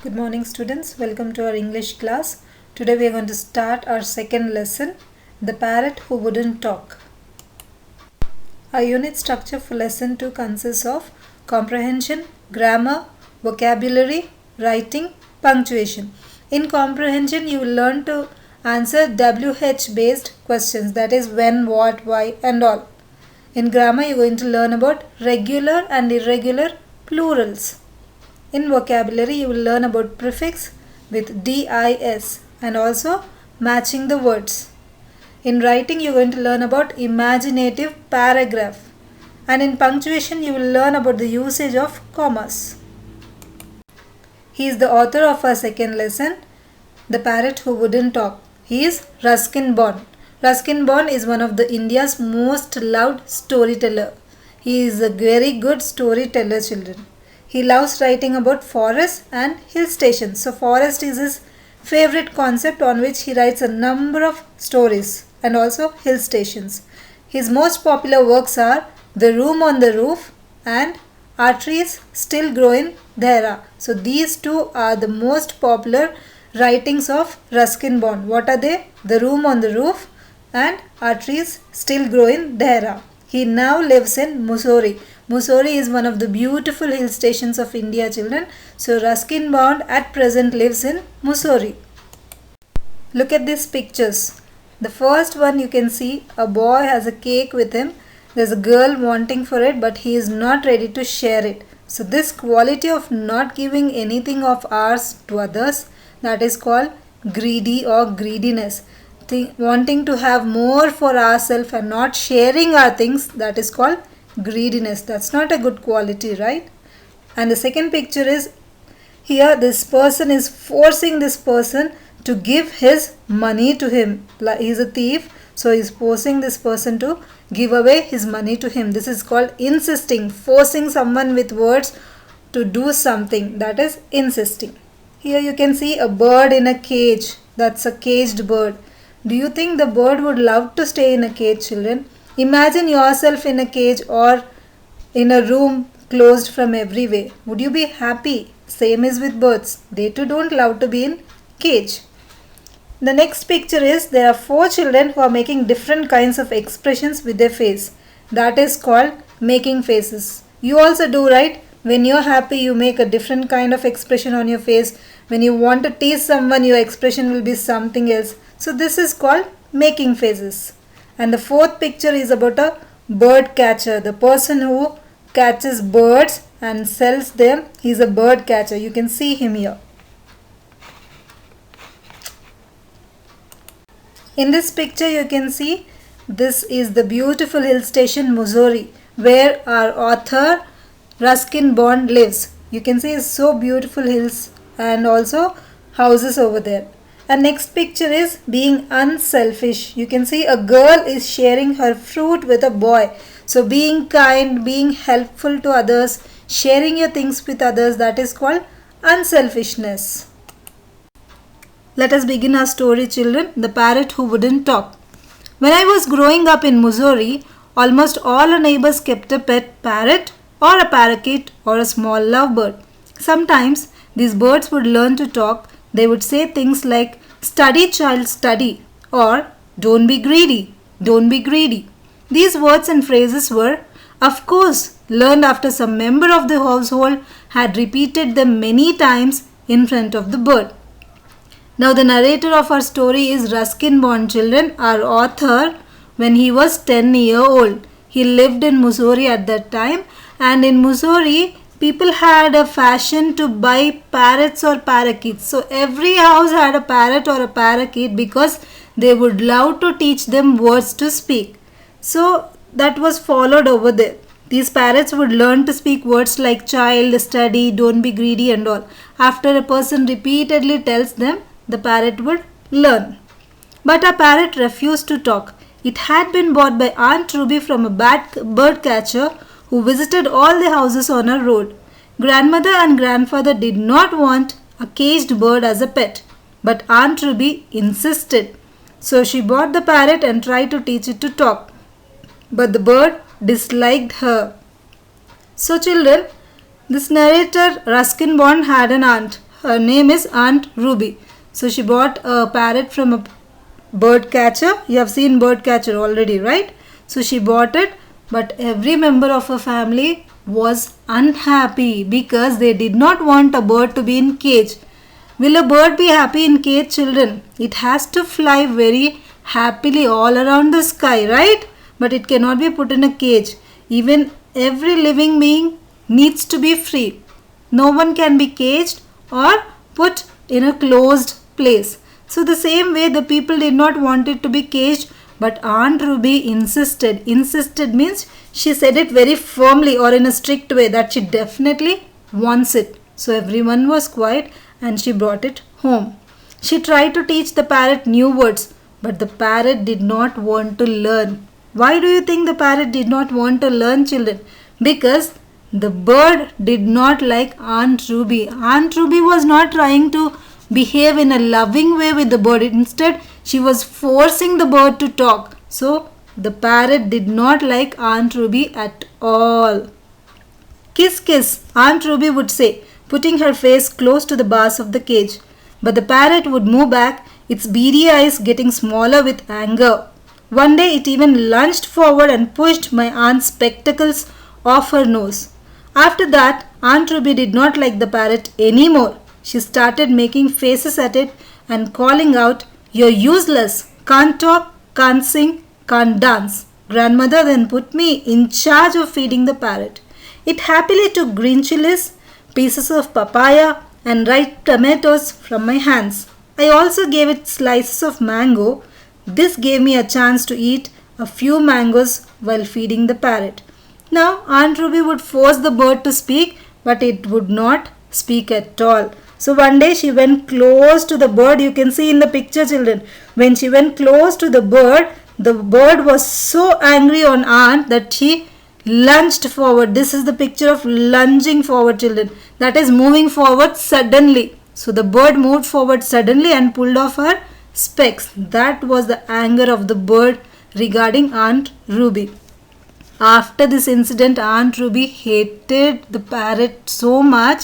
Good morning students, welcome to our English class. Today we are going to start our second lesson, The Parrot Who Wouldn't Talk. Our unit structure for lesson 2 consists of comprehension, grammar, vocabulary, writing, punctuation. In comprehension you will learn to answer WH based questions, that is when, what, why and all. In grammar you are going to learn about regular and irregular plurals. In vocabulary, you will learn about prefix with DIS and also matching the words. In writing, you are going to learn about imaginative paragraph. And in punctuation, you will learn about the usage of commas. He is the author of our second lesson, The Parrot Who Wouldn't Talk. He is Ruskin Bond. Ruskin Bond is one of the India's most loved storyteller. He is a very good storyteller, children. He loves writing about forests and hill stations. So forest is his favorite concept on which he writes a number of stories, and also hill stations. His most popular works are The Room on the Roof and Our Trees Still Grow in Dhera. So these two are the most popular writings of Ruskin Bond. What are they? The Room on the Roof and Our Trees Still Grow in Dhera. He now lives in Mussoorie. Mussoorie is one of the beautiful hill stations of India, children. So Ruskin Bond at present lives in Mussoorie. Look at these pictures. The first one you can see a boy has a cake with him. There's a girl wanting for it, but he is not ready to share it. So this quality of not giving anything of ours to others, that is called greedy or greediness. Wanting to have more for ourselves and not sharing our things, that is called greediness. That's not a good quality, right? And the second picture is here this person is forcing this person to give his money to him. He's a thief, so he's forcing this person to give away his money to him. This is called insisting, forcing someone with words to do something, that is insisting. Here you can see a bird in a cage. That's a caged bird. Do you think the bird would love to stay in a cage, children? Imagine yourself in a cage or in a room closed from every way. Would you be happy? Same is with birds. They too don't love to be in cage. The next picture is there are 4 children who are making different kinds of expressions with their face. That is called making faces. You also do, right? When you're happy, you make a different kind of expression on your face. When you want to tease someone, your expression will be something else. So this is called making faces. And the fourth picture is about a bird catcher. The person who catches birds and sells them, he's a bird catcher. You can see him here. In this picture you can see this is the beautiful hill station Mussoorie, where our author Ruskin Bond lives. You can see so beautiful hills and also houses over there. And next picture is being unselfish. You can see a girl is sharing her fruit with a boy. So being kind, being helpful to others, sharing your things with others, that is called unselfishness. Let us begin our story, children. The Parrot Who Wouldn't Talk. When I was growing up in Mussoorie, almost all our neighbors kept a pet parrot or a parakeet or a small lovebird. Sometimes these birds would learn to talk. They would say things like, "Study, child, study," or "Don't be greedy, don't be greedy." These words and phrases were, of course, learned after some member of the household had repeated them many times in front of the bird. Now the narrator of our story is Ruskin Bond, children, our author, when he was 10-year old. He lived in Mussoorie at that time, and in Mussoorie, people had a fashion to buy parrots or parakeets. So every house had a parrot or a parakeet because they would love to teach them words to speak. So that was followed over there. These parrots would learn to speak words like child, study, don't be greedy and all. After a person repeatedly tells them, the parrot would learn. But a parrot refused to talk. It had been bought by Aunt Ruby from a bird catcher who visited all the houses on her road. Grandmother and grandfather did not want a caged bird as a pet, but Aunt Ruby insisted. So she bought the parrot and tried to teach it to talk. But the bird disliked her. So children, this narrator Ruskin Bond had an aunt. her name is Aunt Ruby. So she bought a parrot from a bird catcher. You have seen bird catcher already, right? So she bought it, but every member of her family was unhappy because they did not want a bird to be in cage. Will a bird be happy in cage, children? It has to fly very happily all around the sky, right? But it cannot be put in a cage. Even every living being needs to be free. No one can be caged or put in a closed place. So the same way the people did not want it to be caged, but Aunt Ruby insisted. Insisted means she said it very firmly or in a strict way that she definitely wants it. So everyone was quiet and she brought it home. She tried to teach the parrot new words, but the parrot did not want to learn. Why do you think the parrot did not want to learn, children? Because the bird did not like Aunt Ruby. Aunt Ruby was not trying to behave in a loving way with the bird. Instead, she was forcing the bird to talk. So, the parrot did not like Aunt Ruby at all. Kiss, kiss, Aunt Ruby would say, putting her face close to the bars of the cage. But the parrot would move back, its beady eyes getting smaller with anger. One day it even lunged forward and pushed my aunt's spectacles off her nose. After that, Aunt Ruby did not like the parrot anymore. She started making faces at it and calling out, "You're useless, can't talk, can't sing, can't dance." Grandmother then put me in charge of feeding the parrot. It happily took green chilies, pieces of papaya and ripe tomatoes from my hands. I also gave it slices of mango. This gave me a chance to eat a few mangoes while feeding the parrot. Now Aunt Ruby would force the bird to speak, but it would not speak at all. So one day she went close to the bird. You can see in the picture, children. When she went close to the bird was so angry on Aunt that she lunged forward. This is the picture of lunging forward, children. That is moving forward suddenly. So the bird moved forward suddenly and pulled off her specs. That was the anger of the bird regarding Aunt Ruby. After this incident, Aunt Ruby hated the parrot so much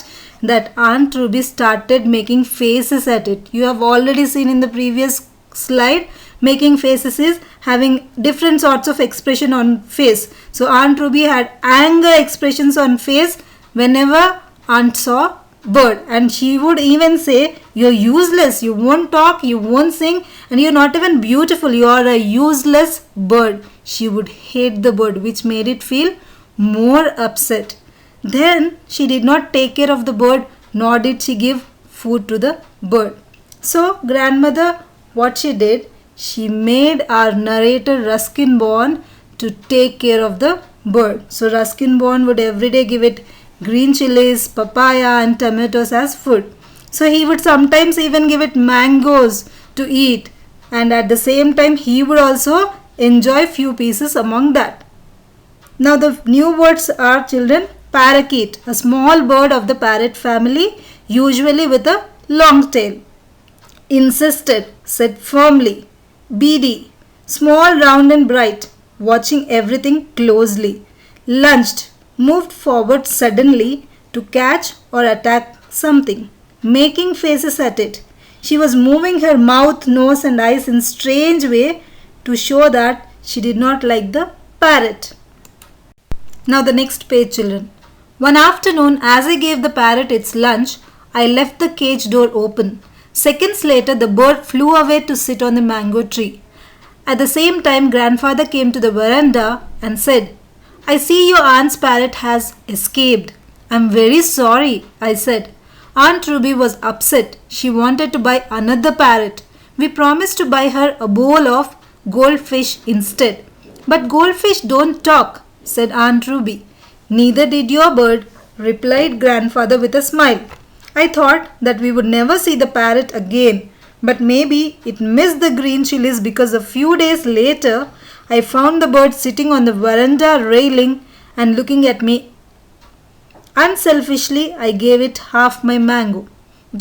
that Aunt Ruby started making faces at it. You have already seen in the previous slide, making faces is having different sorts of expression on face. So Aunt Ruby had anger expressions on face whenever Aunt saw bird, and she would even say, "You're useless, you won't talk, you won't sing, and you're not even beautiful, you are a useless bird." She would hate the bird, which made it feel more upset. Then she did not take care of the bird, nor did she give food to the bird. So grandmother, what she did, she made our narrator Ruskin Bond to take care of the bird. So Ruskin Bond would every day give it green chilies, papaya and tomatoes as food. So he would sometimes even give it mangoes to eat, and at the same time he would also enjoy few pieces among that. Now the new words are, children, parakeet, a small bird of the parrot family, usually with a long tail. Insisted, said firmly. Beady, small, round and bright, watching everything closely. Lunged, moved forward suddenly to catch or attack something, making faces at it. She was moving her mouth, nose and eyes in strange way to show that she did not like the parrot. Now the next page, children. One afternoon, as I gave the parrot its lunch, I left the cage door open. Seconds later, the bird flew away to sit on the mango tree. At the same time, grandfather came to the veranda and said, "I see your aunt's parrot has escaped." "I'm very sorry," I said. Aunt Ruby was upset. She wanted to buy another parrot. We promised to buy her a bowl of goldfish instead. "But goldfish don't talk," said Aunt Ruby. "Neither did your bird," replied grandfather with a smile. I thought that we would never see the parrot again, but maybe it missed the green chilies because a few days later I found the bird sitting on the veranda railing and looking at me. Unselfishly, I gave it half my mango.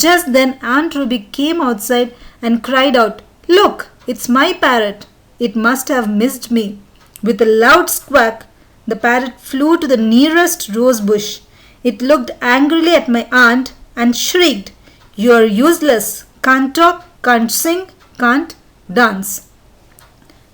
Just then Aunt Ruby came outside and cried out, "Look, it's my parrot. It must have missed me." With a loud squawk, the parrot flew to the nearest rose bush. It looked angrily at my aunt and shrieked, You are useless. Can't talk, can't sing, can't dance.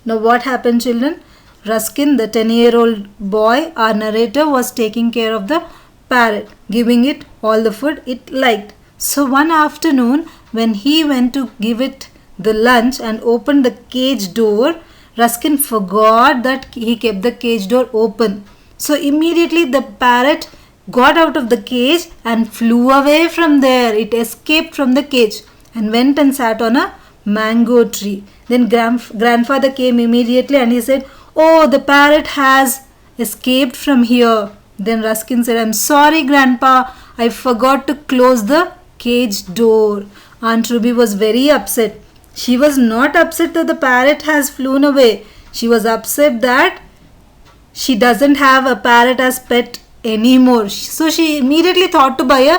Now what happened, children? Ruskin, the 10-year-old boy, our narrator, was taking care of the parrot, giving it all the food it liked. So one afternoon, when he went to give it the lunch and opened the cage door, Ruskin forgot that he kept the cage door open. So immediately the parrot got out of the cage and flew away from there. It escaped from the cage and went and sat on a mango tree. Then grandfather came immediately and he said, "Oh, the parrot has escaped from here." Then Ruskin said, "I'm sorry, Grandpa. I forgot to close the cage door." Aunt Ruby was very upset. She was not upset that the parrot has flown away. She was upset that she doesn't have a parrot as pet anymore. So she immediately thought to buy a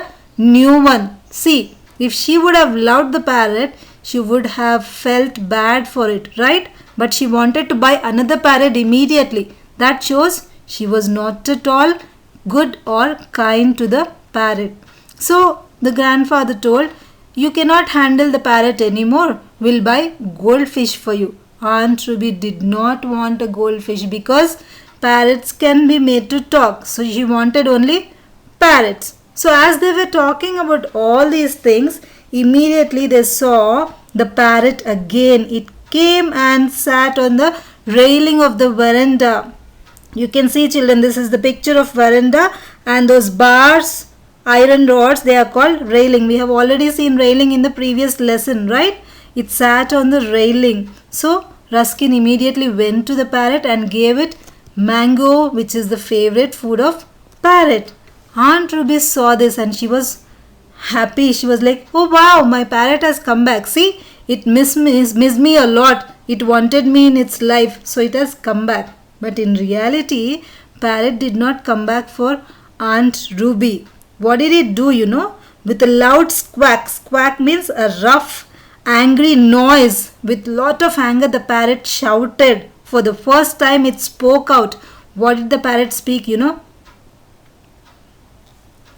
new one. See, if she would have loved the parrot, she would have felt bad for it, right? But she wanted to buy another parrot immediately. That shows she was not at all good or kind to the parrot. So the grandfather told, "You cannot handle the parrot anymore. We'll buy goldfish for you." Aunt Ruby did not want a goldfish because parrots can be made to talk. So she wanted only parrots. So as they were talking about all these things, immediately they saw the parrot again. It came and sat on the railing of the veranda. You can see, children, this is the picture of veranda, and those bars, iron rods, they are called railing. We have already seen railing in the previous lesson, right? It sat on the railing. So Ruskin immediately went to the parrot and gave it mango, which is the favorite food of parrot. Aunt Ruby saw this and she was happy. She was like, "Oh wow, my parrot has come back. See, it missed me a lot. It wanted me in its life, so it has come back." But in reality, parrot did not come back for Aunt Ruby. What did it do, you know? With a loud squawk. Squawk means a rough, angry noise. With lot of anger, the parrot shouted. For the first time, it spoke out. What did the parrot speak, you know?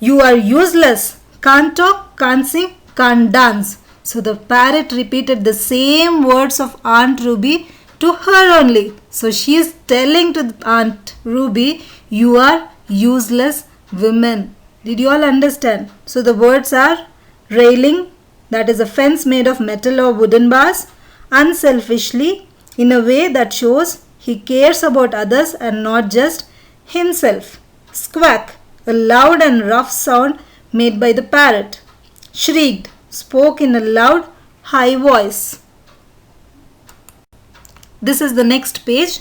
"You are useless. Can't talk, can't sing, can't dance." So the parrot repeated the same words of Aunt Ruby to her only. So she is telling to Aunt Ruby, "You are useless women." Did you all understand? So the words are railing, that is a fence made of metal or wooden bars, unselfishly, in a way that shows he cares about others and not just himself. Squawk, a loud and rough sound made by the parrot. Shrieked, spoke in a loud, high voice. This is the next page.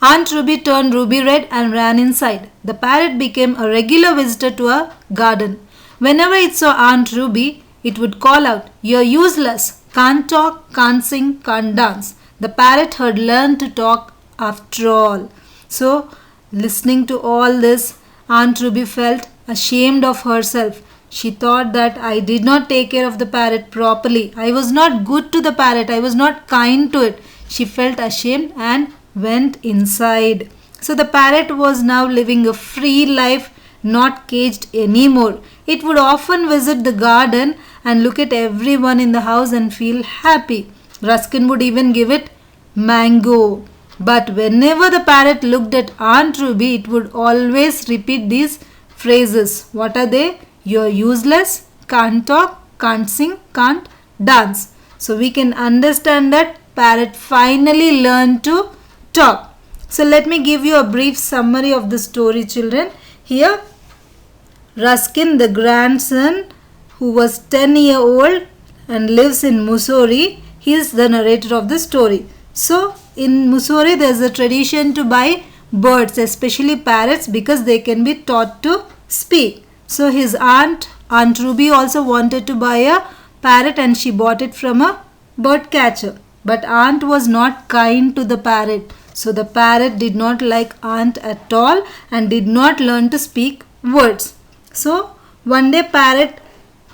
Aunt Ruby turned ruby red and ran inside. The parrot became a regular visitor to her garden. Whenever it saw Aunt Ruby, it would call out, "You're useless. Can't talk, can't sing, can't dance." The parrot had learned to talk after all. So, listening to all this, Aunt Ruby felt ashamed of herself. She thought that I did not take care of the parrot properly. I was not good to the parrot. I was not kind to it. She felt ashamed and went inside. So the parrot was now living a free life, not caged anymore. It would often visit the garden and look at everyone in the house and feel happy. Ruskin would even give it mango. But whenever the parrot looked at Aunt Ruby, it would always repeat these phrases. What are they? "You're useless, can't talk, can't sing, can't dance." So we can understand that parrot finally learned to talk. So let me give you a brief summary of the story, children. Here, Ruskin, the grandson, who was 10-year-old and lives in Missouri, he is the narrator of the story. So in Missouri, there is a tradition to buy birds, especially parrots, because they can be taught to speak. So his Aunt Ruby also wanted to buy a parrot and she bought it from a bird catcher. But Aunt was not kind to the parrot. So the parrot did not like Aunt at all and did not learn to speak words. So one day parrot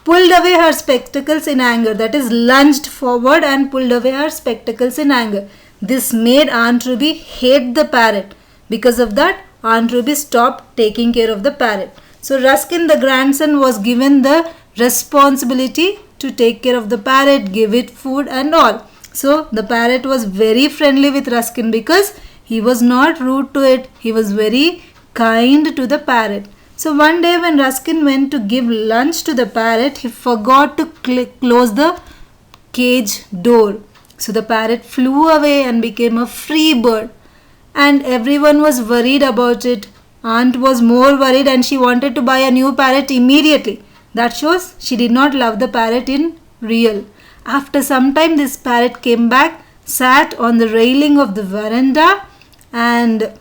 pulled away her spectacles in anger. That is, lunged forward and pulled away her spectacles in anger. This made Aunt Ruby hate the parrot. Because of that, Aunt Ruby stopped taking care of the parrot. So Ruskin, the grandson, was given the responsibility to take care of the parrot, give it food and all. So the parrot was very friendly with Ruskin because he was not rude to it. He was very kind to the parrot. So one day when Ruskin went to give lunch to the parrot, he forgot to close the cage door. So the parrot flew away and became a free bird. And everyone was worried about it. Aunt was more worried and she wanted to buy a new parrot immediately. That shows she did not love the parrot in real. After some time, this parrot came back, sat on the railing of the veranda and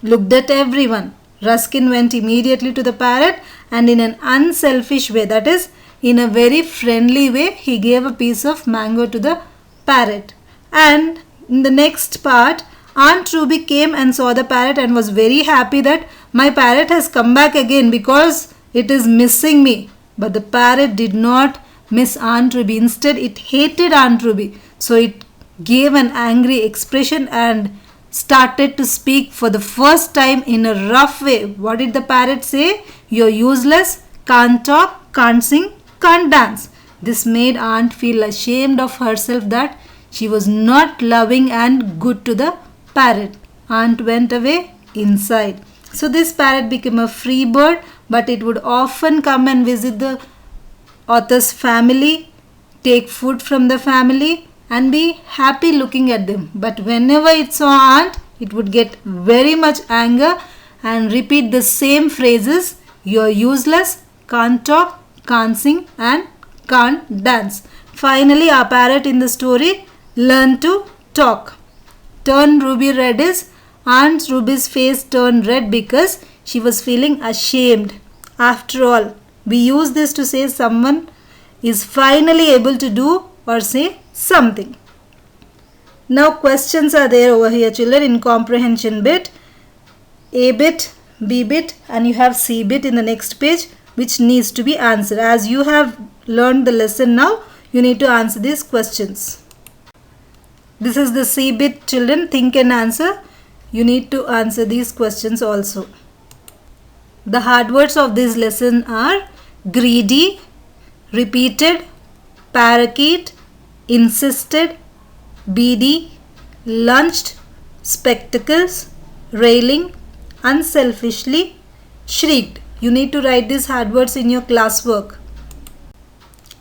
looked at everyone. Ruskin went immediately to the parrot and in an unselfish way, that is, in a very friendly way, he gave a piece of mango to the parrot. And in the next part, Aunt Ruby came and saw the parrot and was very happy that my parrot has come back again because it is missing me. But the parrot did not miss Aunt Ruby. Instead, it hated Aunt Ruby. So it gave an angry expression and started to speak for the first time in a rough way. What did the parrot say? You're useless, can't talk, can't sing, can't dance. This made Aunt feel ashamed of herself that she was not loving and good to the parrot. Aunt went away inside. So this parrot became a free bird, but it would often come and visit the author's family, take food from the family and be happy looking at them. But whenever it saw Aunt, it would get very much anger and repeat the same phrases. You're useless, can't talk, can't sing and can't dance. Finally, our parrot in the story learned to talk. Turn Ruby red is Aunt Ruby's face turned red because she was feeling ashamed. After all, we use this to say someone is finally able to do or say something. Now questions are there over here, children, in comprehension bit, A bit, B bit and you have C bit in the next page which needs to be answered. As you have learned the lesson now, you need to answer these questions. This is the C bit, children. Think and answer. You need to answer these questions also. The hard words of this lesson are greedy, repeated, parakeet, insisted, beady, lunched, spectacles, railing, unselfishly, shrieked. You need to write these hard words in your classwork.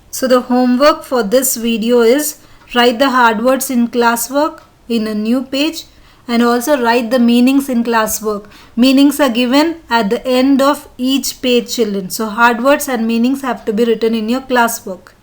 So the homework for this video is write the hard words in classwork in a new page and also write the meanings in classwork. Meanings are given at the end of each page, children. So hard words and meanings have to be written in your classwork.